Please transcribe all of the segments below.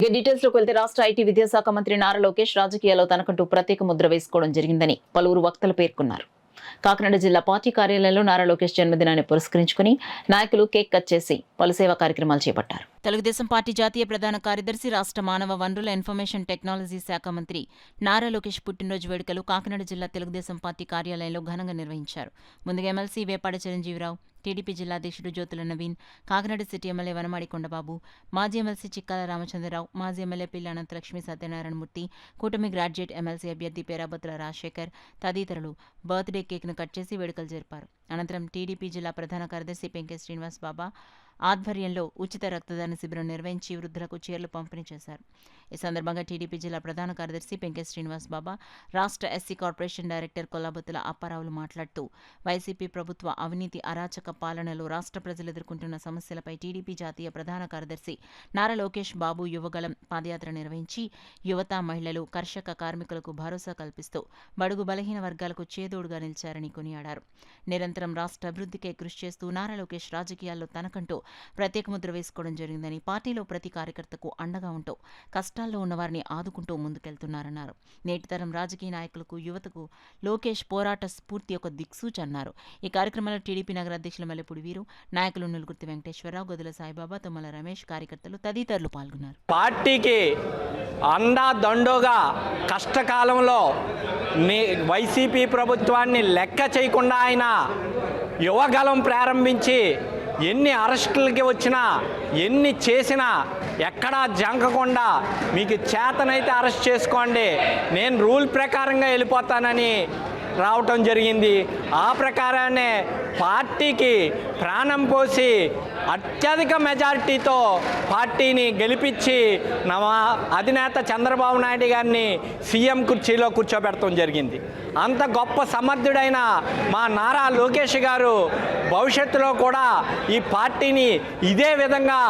Details లోకి వెళ్తే రాష్ట్ర ఐటీ విద్యాశాఖ మంత్రి నారా లోకేష్ రాజకీయాల్లో తనకంటూ ప్రత్యేక ముద్ర వేసుకోవడం జరిగిందని పలువురు వక్తలు పేర్కొన్నారు. కాకినాడ జిల్లా పార్టీ కార్యాలయంలో నారా లోకేష్ జన్మదినాన్ని పురస్కరించుకుని నాయకులు కేక్ కట్ చేసి పలు సేవా కార్యక్రమాలు చేపట్టారు. తెలుగుదేశం పార్టీ జాతీయ ప్రధాన కార్యదర్శి, రాష్ట్ర మానవ వనరుల ఇన్ఫర్మేషన్ టెక్నాలజీ శాఖ మంత్రి నారా లోకేష్ పుట్టినరోజు వేడుకలు కాకినాడ జిల్లా తెలుగుదేశం పార్టీ కార్యాలయంలో ఘనంగా నిర్వహించారు. ముందుగా ఎమ్మెల్సీ వేపాడ చిరంజీవిరావు, టీడీపీ జిల్లా అధ్యక్షుడు జ్యోతుల నవీన్, కాకినాడ సిటీ ఎమ్మెల్యే వనమాడి కొండబాబు, మాజీ ఎమ్మెల్సీ చిక్కాల రామచంద్రరావు, మాజీ ఎమ్మెల్యే పిల్లి అనంతలక్ష్మి సత్యనారాయణమూర్తి, కూటమి గ్రాడ్యుయేట్ ఎమ్మెల్సీ అభ్యర్థి పేరాబత్తుల రాజశేఖర్ తదితరులు బర్త్డే కేక్ను కట్ చేసి వేడుకలు జరిపారు. అనంతరం టీడీపీ జిల్లా ప్రధాన కార్యదర్శి పెంకే శ్రీనివాస్ బాబా ఆధ్వర్యంలో ఉచిత రక్తదాన శిబిరం నిర్వహించి వృద్ధులకు చీరలు పంపిణీ చేశారు. ఈ సందర్భంగా టీడీపీ జిల్లా ప్రధాన కార్యదర్శి పెంకే శ్రీనివాస్ బాబా, రాష్ట్ర ఎస్సీ కార్పొరేషన్ డైరెక్టర్ కొల్లాబత్తుల అప్పారావులు మాట్లాడుతూ వైసీపీ ప్రభుత్వ అవినీతి అరాచక పాలనలో రాష్ట్ర ప్రజలు ఎదుర్కొంటున్న సమస్యలపై టీడీపీ జాతీయ ప్రధాన కార్యదర్శి నారా లోకేష్ బాబు యువగళం పాదయాత్ర నిర్వహించి యువత, మహిళలు, కర్షక కార్మికులకు భరోసా కల్పిస్తూ బడుగు బలహీన వర్గాలకు చేదోడుగా నిలిచారని కొనియాడారు. నిరంతరం రాష్ట్ర అభివృద్ధికే కృషి చేస్తూ నారా లోకేష్ రాజకీయాల్లో తనకంటూ ప్రత్యేక ముద్ర వేసుకోవడం జరిగిందని, పార్టీలో ప్రతి కార్యకర్తకు అండగా ఉంటూ కష్టాల్లో ఉన్నవారిని ఆదుకుంటూ ముందుకెళ్తున్నారన్నారు. నేటి తరం రాజకీయ నాయకులకు, యువతకు లోకేష్ పోరాట స్ఫూర్తి ఒక దిక్సూచి అన్నారు. ఈ కార్యక్రమంలో టీడీపీ నగర అధ్యక్షులు మల్లెపూడి వీరు, నాయకులు నులుగుర్తి వెంకటేశ్వరరావు, గొదుల సాయిబాబా, తుమ్మల రమేష్, కార్యకర్తలు తదితరులు పాల్గొన్నారు. పార్టీకి అండా దండోగా కష్టకాలంలో వైసీపీ ప్రభుత్వాన్ని లెక్క చేయకుండా ఆయన యువగలం ప్రారంభించి ఎన్ని అరెస్టులకి వచ్చినా, ఎన్ని చేసినా ఎక్కడా జంకకుండా మీకు చేతనైతే అరెస్ట్ చేసుకోండి, నేను రూల్ ప్రకారంగా వెళ్ళిపోతానని రావటం జరిగింది. ఆ ప్రకారాన్నే పార్టీకి ప్రాణం పోసి అత్యధిక మెజారిటీతో పార్టీని గెలిపించి మా అధినేత చంద్రబాబు నాయుడు గారిని సీఎం కుర్చీలో కూర్చోబెడటం జరిగింది. అంత గొప్ప సమర్థుడైన మా నారా లోకేష్ గారు భవిష్యత్తులో కూడా ఈ పార్టీని ఇదే విధంగా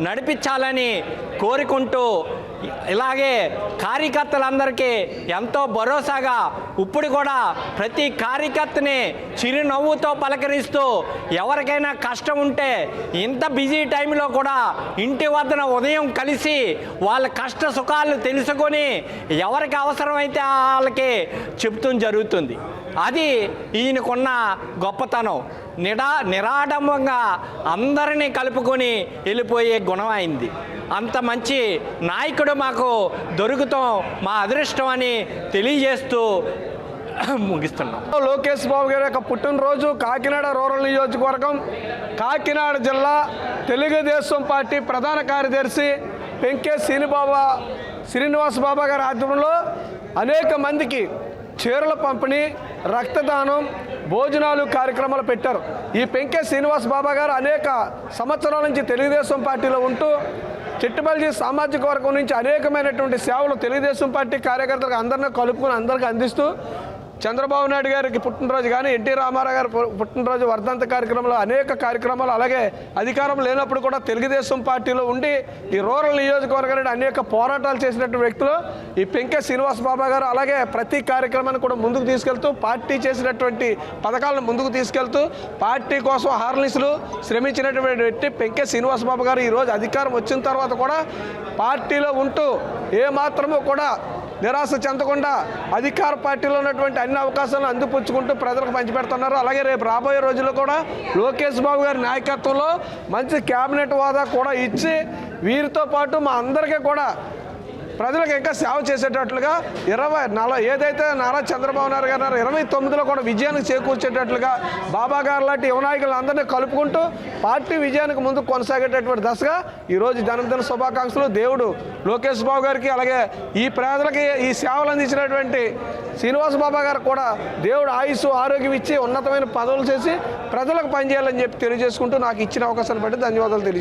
నడిపించాలని కోరుకుంటూ, ఇలాగే కార్యకర్తలందరికీ ఎంతో భరోసాగా ఇప్పుడు కూడా ప్రతి కార్యకర్తని చిరునవ్వుతో పలకరిస్తూ, ఎవరికైనా కష్టం ఉంటే ఇంత బిజీ టైంలో కూడా ఇంటి వద్దన ఉదయం కలిసి వాళ్ళ కష్ట సుఖాలు తెలుసుకొని ఎవరికి అవసరమైతే వాళ్ళకి చెప్తూ జరుగుతుంది. అది ఈయనకున్న గొప్పతనం. నిరాడంబంగా అందరినీ కలుపుకొని వెళ్ళిపోయే గుణం అయింది. అంత మంచి నాయకుడు మాకు దొరుకుతాం మా అదృష్టం అని తెలియజేస్తూ ముగిస్తున్నాం. లోకేష్ బాబు గారి యొక్క పుట్టినరోజు కాకినాడ రూరల్ నియోజకవర్గం, కాకినాడ జిల్లా తెలుగుదేశం పార్టీ ప్రధాన కార్యదర్శి పెంకే శ్రీనివాస్ బాబా గారి ఆధ్వర్యంలో అనేక మందికి చీరల పంపిణీ, రక్తదానం, భోజనాలు కార్యక్రమాలు పెట్టారు. ఈ పెంకే శ్రీనివాస్ బాబా గారు అనేక సంవత్సరాల నుంచి తెలుగుదేశం పార్టీలో ఉంటూ చిట్టుబల్జీ సామాజిక వర్గం నుంచి అనేకమైనటువంటి సేవలు తెలుగుదేశం పార్టీ కార్యకర్తలకు అందరినీ కలుపుకొని అందరికీ అందిస్తూ చంద్రబాబు నాయుడు గారికి పుట్టినరోజు కానీ, ఎన్టీ రామారావు గారి పుట్టినరోజు వర్ధంతి కార్యక్రమాలు, అనేక కార్యక్రమాలు, అలాగే అధికారం లేనప్పుడు కూడా తెలుగుదేశం పార్టీలో ఉండి ఈ రూరల్ నియోజకవర్గాన్ని అనేక పోరాటాలు చేసినటువంటి వ్యక్తులు ఈ పెంకే శ్రీనివాస్ బాబా గారు. అలాగే ప్రతి కార్యక్రమాన్ని కూడా ముందుకు తీసుకెళ్తూ, పార్టీ చేసినటువంటి పథకాలను ముందుకు తీసుకెళ్తూ, పార్టీ కోసం హార్నిస్లు శ్రమించినటువంటి వ్యక్తి పెంకే శ్రీనివాస్ బాబా గారు ఈరోజు అధికారం వచ్చిన తర్వాత కూడా పార్టీలో ఉంటూ ఏమాత్రమూ కూడా నిరాశ చెందకుండా అధికార పార్టీలో ఉన్నటువంటి అన్ని అవకాశాలను అందిపుచ్చుకుంటూ ప్రజలకు పంచిపెడుతున్నారు. అలాగే రేపు రాబోయే రోజుల్లో కూడా లోకేష్ బాబు గారి నాయకత్వంలో మంచి కేబినెట్ హోదా కూడా ఇచ్చి వీరితో పాటు మా అందరికీ కూడా ప్రజలకు ఇంకా సేవ చేసేటట్లుగా ఏదైతే నారా చంద్రబాబు నాయుడు గారు 29లో కూడా విజయానికి చేకూర్చేటట్లుగా బాబా గారు లాంటి యువ నాయకులందరినీ కలుపుకుంటూ పార్టీ విజయానికి ముందు కొనసాగేటటువంటి దశగా ఈరోజు జన్మదిన శుభాకాంక్షలు. దేవుడు లోకేష్ బాబు గారికి, అలాగే ఈ ప్రజలకి ఈ సేవలు అందించినటువంటి శ్రీనివాస్ బాబా గారు కూడా దేవుడు ఆయుస్సు, ఆరోగ్యం ఇచ్చి ఉన్నతమైన పదవులు చేసి ప్రజలకు పనిచేయాలని చెప్పి తెలియజేసుకుంటూ నాకు ఇచ్చిన అవకాశాన్ని బట్టి ధన్యవాదాలు తెలియజేస్తాను.